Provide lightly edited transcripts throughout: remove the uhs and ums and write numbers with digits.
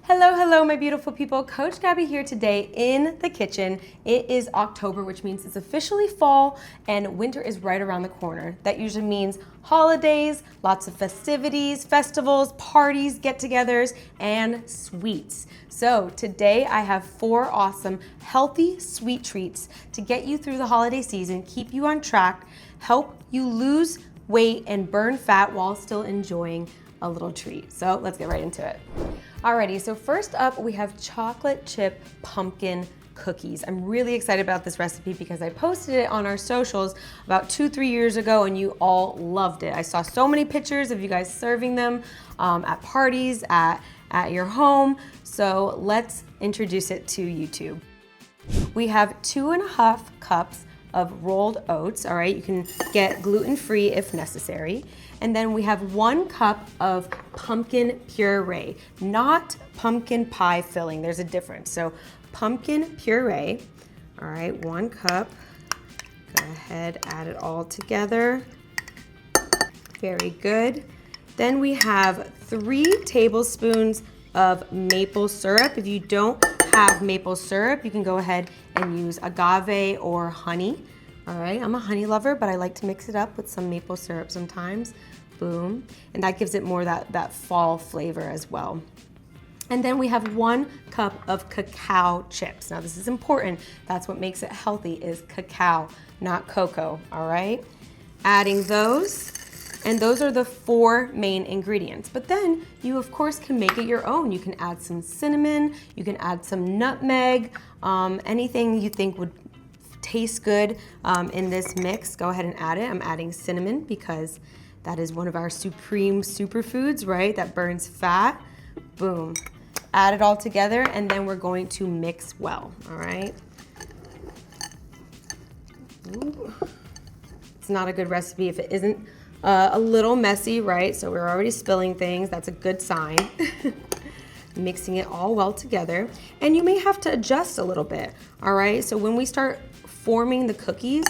Hello, hello, my beautiful people. Coach Gaby here today in the kitchen. It is October, which means it's officially fall and winter is right around the corner. That usually means holidays, lots of festivities, festivals, parties, get-togethers, and sweets. So today I have 4 awesome, healthy sweet treats to get you through the holiday season, keep you on track, help you lose weight and burn fat while still enjoying a little treat. So let's get right into it. Alrighty, so first up we have chocolate chip pumpkin cookies. I'm really excited about this recipe because I posted it on our socials about 2-3 years ago and you all loved it. I saw so many pictures of you guys serving them at parties, at your home. So let's introduce it to YouTube. We have 2.5 cups of rolled oats, all right? You can get gluten-free if necessary. And then we have 1 cup of pumpkin puree, not pumpkin pie filling. There's a difference. So pumpkin puree, all right, 1 cup. Go ahead, add it all together. Very good. Then we have 3 tablespoons of maple syrup. If you don't have maple syrup, you can go ahead and use agave or honey. All right, I'm a honey lover, but I like to mix it up with some maple syrup sometimes. Boom. And that gives it more that fall flavor as well. And then we have 1 cup of cacao chips. Now this is important. That's what makes it healthy is cacao, not cocoa, all right? Adding those. And those are the 4 main ingredients. But then you of course can make it your own. You can add some cinnamon, you can add some nutmeg, anything you think would taste good in this mix, go ahead and add it. I'm adding cinnamon because that is one of our supreme superfoods, right? That burns fat. Boom. Add it all together and then we're going to mix well, all right? Ooh. It's not a good recipe if it isn't a little messy, right? So we're already spilling things. That's a good sign. Mixing it all well together. And you may have to adjust a little bit, all right? So when we start forming the cookies,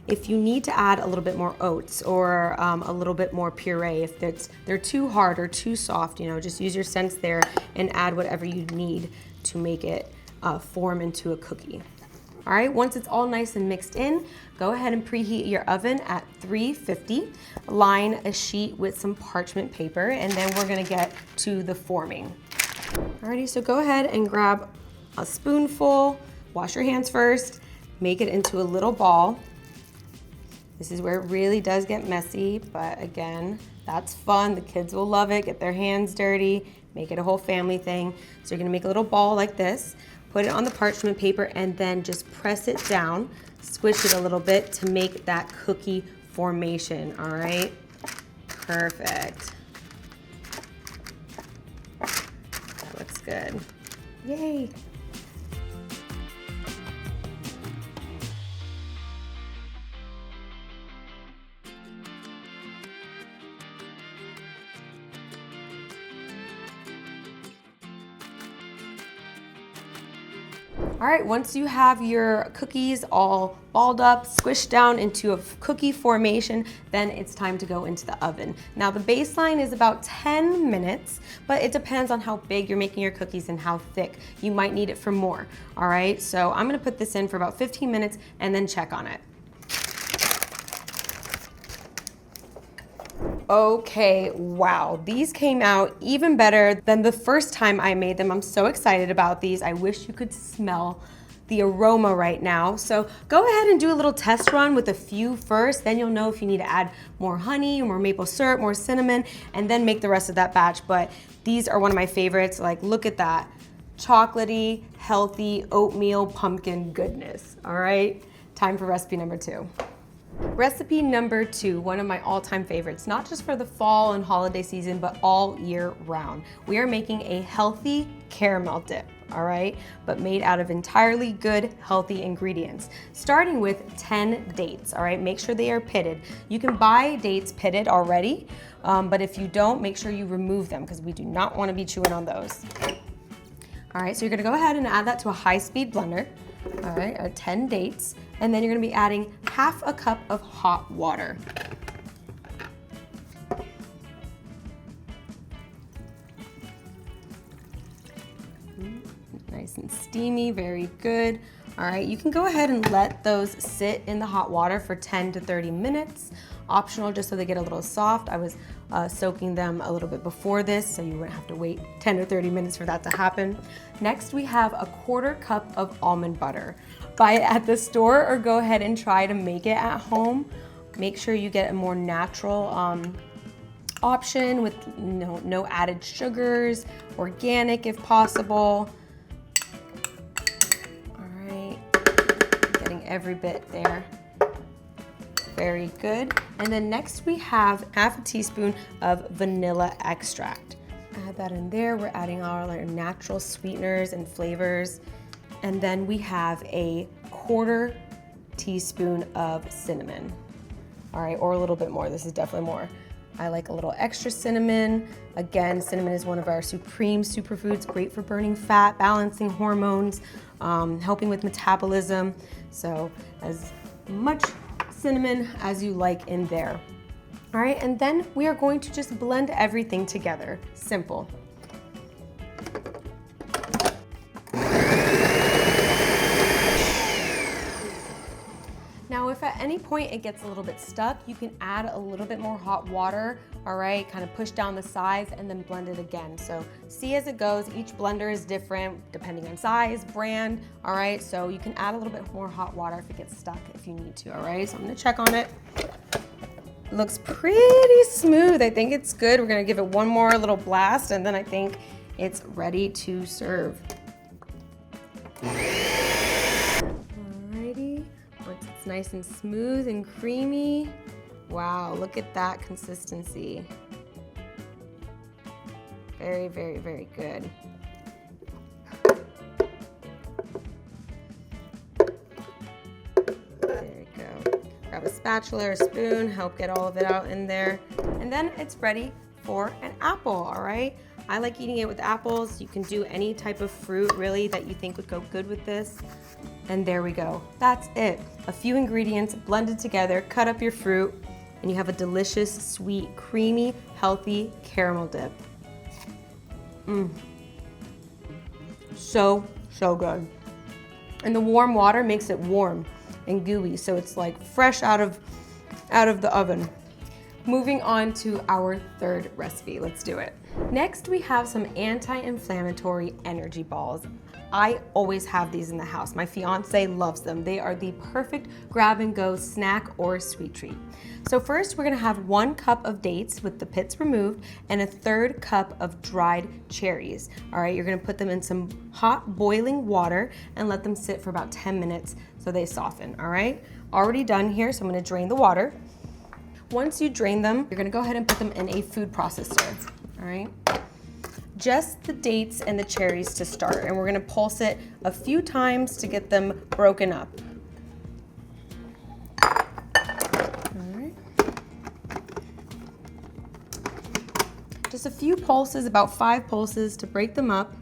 if you need to add a little bit more oats or a little bit more puree, if they're too hard or too soft, you know, just use your sense there and add whatever you need to make it form into a cookie. All right, once it's all nice and mixed in, go ahead and preheat your oven at 350. Line a sheet with some parchment paper, and then we're gonna get to the forming. Alrighty, so go ahead and grab a spoonful, wash your hands first, make it into a little ball. This is where it really does get messy, but again, that's fun. The kids will love it, get their hands dirty, make it a whole family thing. So you're gonna make a little ball like this, put it on the parchment paper, and then just press it down, squish it a little bit to make that cookie formation, all right? Perfect. That looks good. Yay. All right, once you have your cookies all balled up, squished down into a cookie formation, then it's time to go into the oven. Now the baseline is about 10 minutes, but it depends on how big you're making your cookies and how thick. You might need it for more, all right? So I'm gonna put this in for about 15 minutes and then check on it. Okay, wow, these came out even better than the first time I made them. I'm so excited about these. I wish you could smell the aroma right now. So go ahead and do a little test run with a few first, then you'll know if you need to add more honey, more maple syrup, more cinnamon, and then make the rest of that batch. But these are one of my favorites. Like, look at that. Chocolatey, healthy, oatmeal, pumpkin goodness, all right? Time for recipe number 2. Recipe number 2, one of my all-time favorites, not just for the fall and holiday season, but all year round. We are making a healthy caramel dip, all right? But made out of entirely good, healthy ingredients. Starting with 10 dates, all right? Make sure they are pitted. You can buy dates pitted already, but if you don't, make sure you remove them because we do not want to be chewing on those. All right, so you're gonna go ahead and add that to a high-speed blender. All right, our 10 dates. And then you're gonna be adding half a cup of hot water. Nice and steamy, very good. All right, you can go ahead and let those sit in the hot water for 10 to 30 minutes. Optional, just so they get a little soft. I was soaking them a little bit before this, so you wouldn't have to wait 10 or 30 minutes for that to happen. Next, we have a 1/4 cup of almond butter. Buy it at the store or go ahead and try to make it at home. Make sure you get a more natural option with no added sugars, organic if possible. All right, getting every bit there. Very good. And then next we have 1/2 teaspoon of vanilla extract. Add that in there. We're adding all our natural sweeteners and flavors. And then we have a 1/4 teaspoon of cinnamon. All right, or a little bit more. This is definitely more. I like a little extra cinnamon. Again, cinnamon is one of our supreme superfoods, great for burning fat, balancing hormones, helping with metabolism. So as much cinnamon as you like in there. All right, and then we are going to just blend everything together. Simple. Now, if at any point it gets a little bit stuck, you can add a little bit more hot water, all right? Kind of push down the sides and then blend it again. So see as it goes, each blender is different depending on size, brand, all right? So you can add a little bit more hot water if it gets stuck if you need to, all right? So I'm gonna check on it. It looks pretty smooth. I think it's good. We're gonna give it one more little blast and then I think it's ready to serve. It's nice and smooth and creamy. Wow, look at that consistency. Very, very, very good. There you go. Grab a spatula or a spoon, help get all of it out in there. And then it's ready for an apple, all right? I like eating it with apples. You can do any type of fruit really that you think would go good with this. And there we go. That's it. A few ingredients blended together, cut up your fruit, and you have a delicious, sweet, creamy, healthy caramel dip. So, so good. And the warm water makes it warm and gooey, so it's like fresh out of the oven. Moving on to our third recipe. Let's do it. Next, we have some anti-inflammatory energy balls. I always have these in the house. My fiance loves them. They are the perfect grab and go snack or sweet treat. So first, we're gonna have 1 cup of dates with the pits removed and a 1/3 cup of dried cherries. All right, you're gonna put them in some hot boiling water and let them sit for about 10 minutes so they soften, all right? Already done here, so I'm gonna drain the water. Once you drain them, you're gonna go ahead and put them in a food processor, all right? Just the dates and the cherries to start, and we're gonna pulse it a few times to get them broken up. All right. Just a few pulses, about 5 pulses to break them up.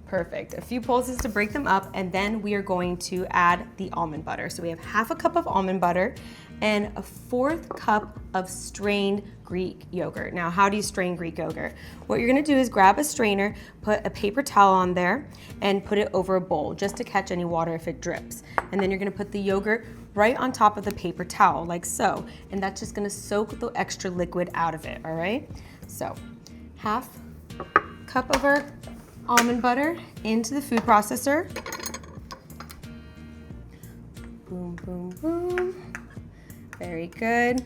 Perfect. A few pulses to break them up, and then we are going to add the almond butter. So we have 1/2 cup of almond butter and a 1/4 cup of strained Greek yogurt. Now, how do you strain Greek yogurt? What you're gonna do is grab a strainer, put a paper towel on there, and put it over a bowl just to catch any water if it drips. And then you're gonna put the yogurt right on top of the paper towel, like so. And that's just gonna soak the extra liquid out of it, all right? So, 1/2 cup of our almond butter into the food processor. Boom, boom, boom. Very good.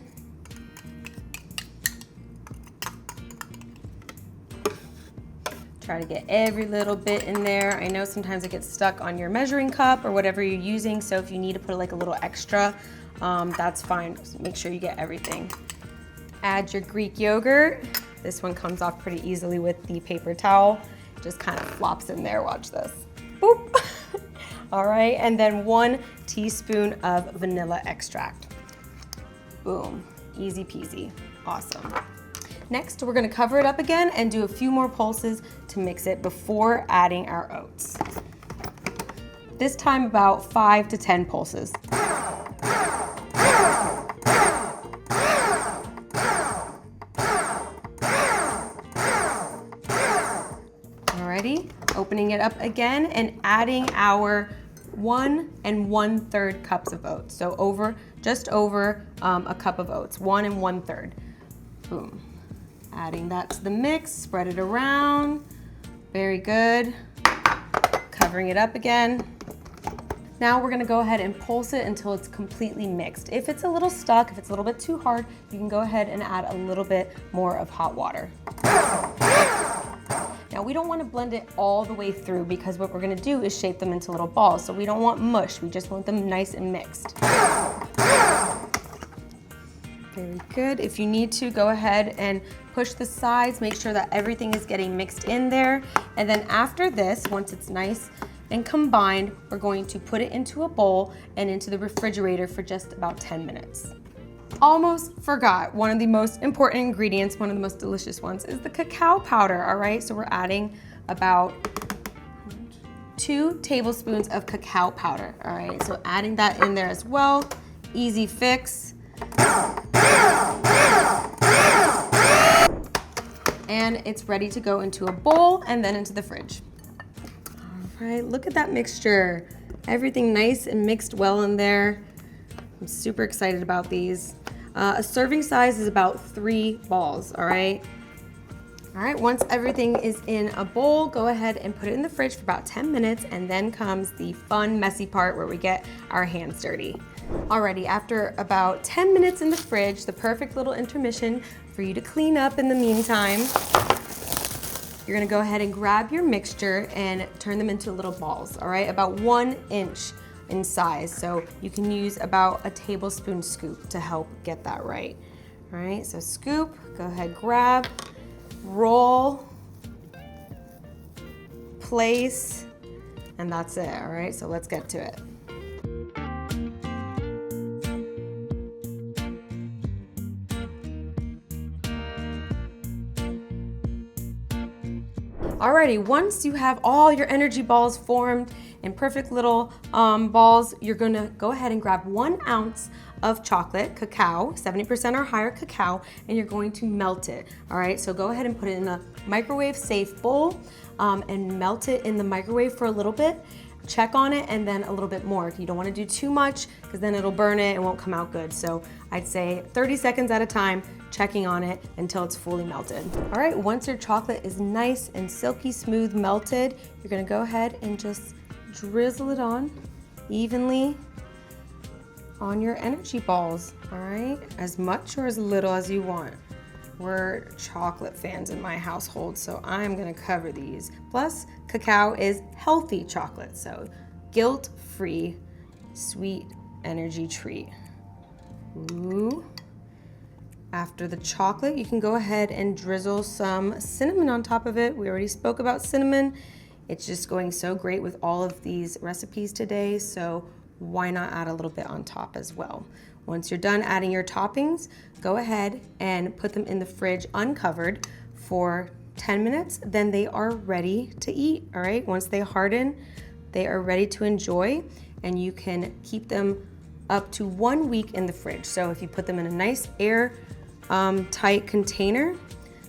Try to get every little bit in there. I know sometimes it gets stuck on your measuring cup or whatever you're using, so if you need to put like a little extra, that's fine. Just make sure you get everything. Add your Greek yogurt. This one comes off pretty easily with the paper towel. Just kind of flops in there, watch this. Boop. All right, and then 1 teaspoon of vanilla extract. Boom, easy peasy, awesome. Next, we're gonna cover it up again and do a few more pulses to mix it before adding our oats. This time about 5 to 10 pulses. opening it up again and adding our 1 1/3 cups of oats. So just over a cup of oats, 1 1/3. Boom. Adding that to the mix, spread it around. Very good. Covering it up again. Now we're gonna go ahead and pulse it until it's completely mixed. If it's a little stuck, if it's a little bit too hard, you can go ahead and add a little bit more of hot water. Now we don't want to blend it all the way through because what we're going to do is shape them into little balls. So we don't want mush, we just want them nice and mixed. Very good. If you need to, go ahead and push the sides, make sure that everything is getting mixed in there. And then after this, once it's nice and combined, we're going to put it into a bowl and into the refrigerator for just about 10 minutes. Almost forgot, one of the most important ingredients, one of the most delicious ones, is the cacao powder, all right? So we're adding about 2 tablespoons of cacao powder, all right? So adding that in there as well, easy fix. And it's ready to go into a bowl and then into the fridge. All right, look at that mixture. Everything nice and mixed well in there. I'm super excited about these. A serving size is about 3 balls, all right? All right, once everything is in a bowl, go ahead and put it in the fridge for about 10 minutes, and then comes the fun, messy part where we get our hands dirty. Alrighty, after about 10 minutes in the fridge, the perfect little intermission for you to clean up in the meantime, you're gonna go ahead and grab your mixture and turn them into little balls, all right? About 1 inch in size, so you can use about a tablespoon scoop to help get that right. All right, so scoop, go ahead, grab, roll, place, and that's it, all right? So let's get to it. Alrighty, once you have all your energy balls formed in perfect little balls, you're gonna go ahead and grab 1 ounce of chocolate, cacao, 70% or higher cacao, and you're going to melt it. All right, so go ahead and put it in a microwave safe bowl and melt it in the microwave for a little bit. Check on it and then a little bit more. You don't want to do too much because then it'll burn it and won't come out good. So I'd say 30 seconds at a time, checking on it until it's fully melted. All right, once your chocolate is nice and silky smooth melted, you're gonna go ahead and just drizzle it on evenly on your energy balls, all right? As much or as little as you want. We're chocolate fans in my household, so I'm gonna cover these. Plus, cacao is healthy chocolate, so guilt-free, sweet energy treat. Ooh. After the chocolate, you can go ahead and drizzle some cinnamon on top of it. We already spoke about cinnamon. It's just going so great with all of these recipes today, so why not add a little bit on top as well? Once you're done adding your toppings, go ahead and put them in the fridge uncovered for 10 minutes, then they are ready to eat, all right? Once they harden, they are ready to enjoy, and you can keep them up to 1 week in the fridge. So if you put them in a nice air tight container,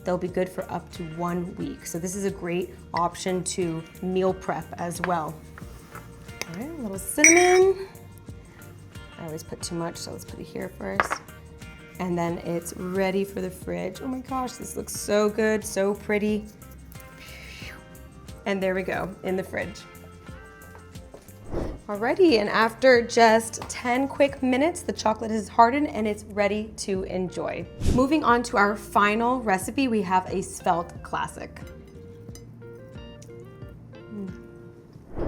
they'll be good for up to 1 week. So this is a great option to meal prep as well. All right, a little cinnamon. I always put too much, so let's put it here first. And then it's ready for the fridge. Oh my gosh, this looks so good, so pretty. And there we go, in the fridge. Alrighty, and after just 10 quick minutes, the chocolate has hardened and it's ready to enjoy. Moving on to our final recipe, we have a svelte classic.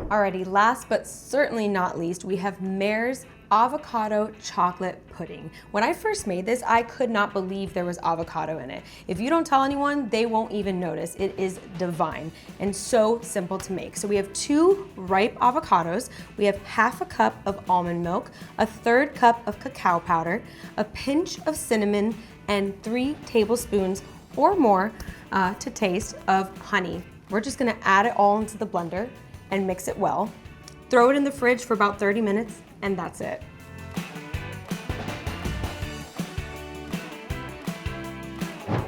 Alrighty, last but certainly not least, we have Mare's avocado chocolate pudding. When I first made this, I could not believe there was avocado in it. If you don't tell anyone, they won't even notice. It is divine and so simple to make. So we have 2 ripe avocados, we have half a cup of almond milk, a 1/3 cup of cacao powder, a pinch of cinnamon, and 3 tablespoons or more to taste of honey. We're just gonna add it all into the blender and mix it well. Throw it in the fridge for about 30 minutes, and that's it.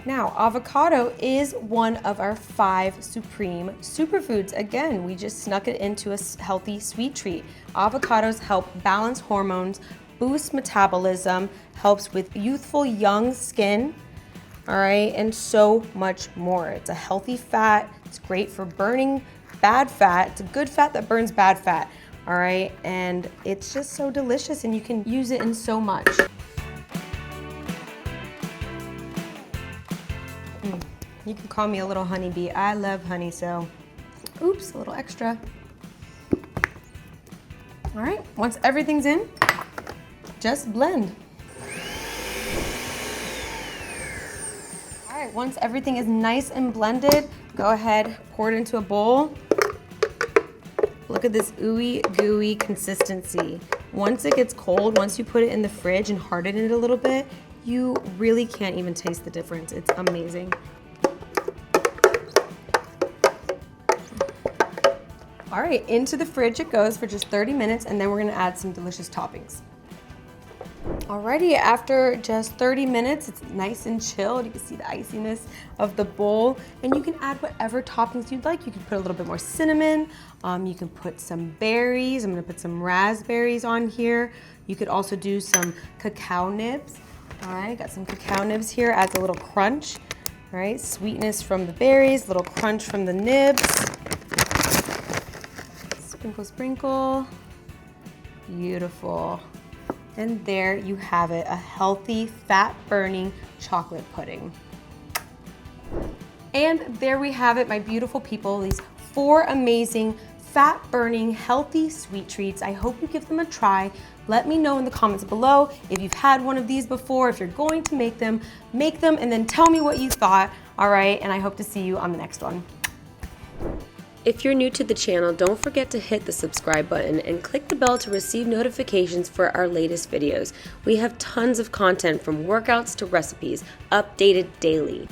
Now, avocado is one of our 5 supreme superfoods. Again, we just snuck it into a healthy sweet treat. Avocados help balance hormones, boost metabolism, helps with youthful young skin, all right, and so much more. It's a healthy fat. It's great for burning bad fat. It's a good fat that burns bad fat, all right, and it's just so delicious, and you can use it in so much. You can call me a little honeybee. I love honey, so oops, a little extra. All right, once everything's in, just blend. All right, once everything is nice and blended, go ahead, pour it into a bowl. Look at this ooey gooey consistency. Once it gets cold, once you put it in the fridge and harden it a little bit, you really can't even taste the difference. It's amazing. All right, into the fridge it goes for just 30 minutes, and then we're gonna add some delicious toppings. Alrighty, after just 30 minutes, it's nice and chilled. You can see the iciness of the bowl, and you can add whatever toppings you'd like. You can put a little bit more cinnamon. You can put some berries. I'm gonna put some raspberries on here. You could also do some cacao nibs. All right, got some cacao nibs here, adds a little crunch. All right, sweetness from the berries, little crunch from the nibs. Sprinkle, sprinkle. Beautiful. And there you have it, a healthy, fat-burning chocolate pudding. And there we have it, my beautiful people, these 4 amazing, fat-burning, healthy sweet treats. I hope you give them a try. Let me know in the comments below if you've had one of these before, if you're going to make them, and then tell me what you thought, all right? And I hope to see you on the next one. If you're new to the channel, don't forget to hit the subscribe button and click the bell to receive notifications for our latest videos. We have tons of content from workouts to recipes, updated daily.